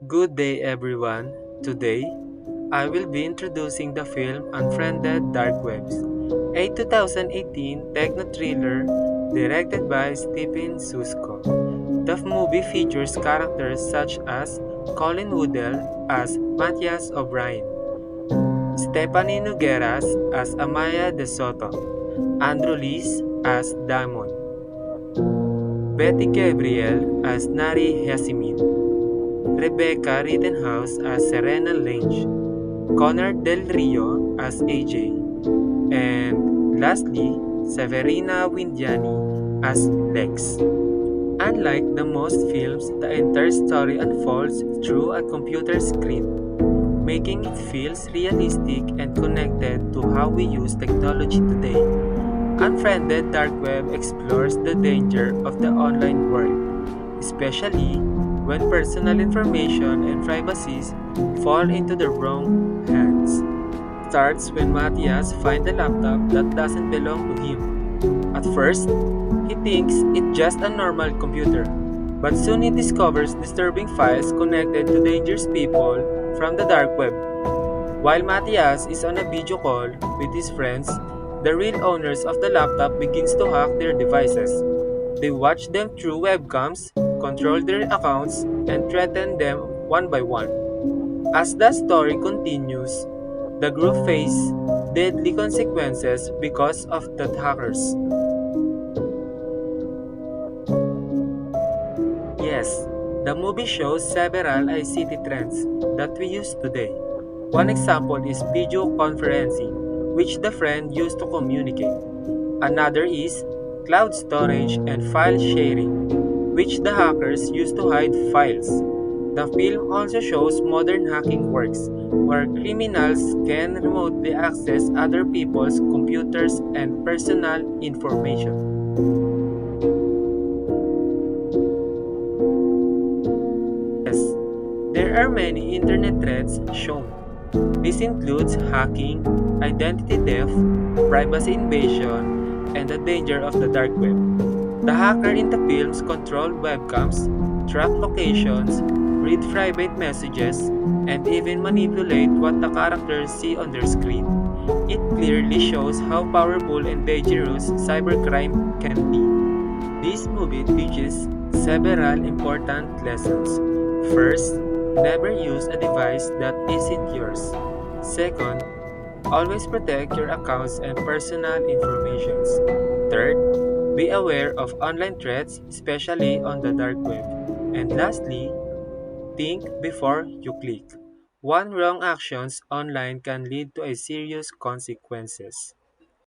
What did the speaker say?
Good day, everyone. Today, I will be introducing the film Unfriended Dark Webs, a 2018 techno thriller directed by Stephen Susko. The movie features characters such as Colin Woodell as Matthias O'Brien, Stephanie Nogueras as Amaya De Soto, Andrew Lees as Damon, Betty Gabriel as Nari Yasmin, Rebecca Rittenhouse as Serena Lange, Connor Del Rio as AJ, and lastly, Severina Windiani as Lex. Unlike the most films, the entire story unfolds through a computer screen, making it feel realistic and connected to how we use technology today. Unfriended Dark Web explores the danger of the online world, especially when personal information and privacy fall into the wrong hands. Starts when Matthias finds a laptop that doesn't belong to him. At first, he thinks it's just a normal computer, but soon he discovers disturbing files connected to dangerous people from the dark web. While Matthias is on a video call with his friends, the real owners of the laptop begins to hack their devices. They watch them through webcams, control their accounts, and threaten them one by one. As the story continues, the group faces deadly consequences because of the hackers. Yes, the movie shows several ICT trends that we use today. One example is video conferencing, which the friend used to communicate. Another is cloud storage and file sharing, which the hackers use to hide files. The film also shows modern hacking works, where criminals can remotely access other people's computers and personal information. Yes, there are many internet threats shown. This includes hacking, identity theft, privacy invasion, and the danger of the dark web. The hacker in the films control webcams, track locations, read private messages, and even manipulate what the characters see on their screen. It clearly shows how powerful and dangerous cybercrime can be. This movie teaches several important lessons. First, never use a device that isn't yours. Second, always protect your accounts and personal information. Third, be aware of online threats, especially on the dark web. And lastly, think before you click. One wrong actions online can lead to a serious consequences.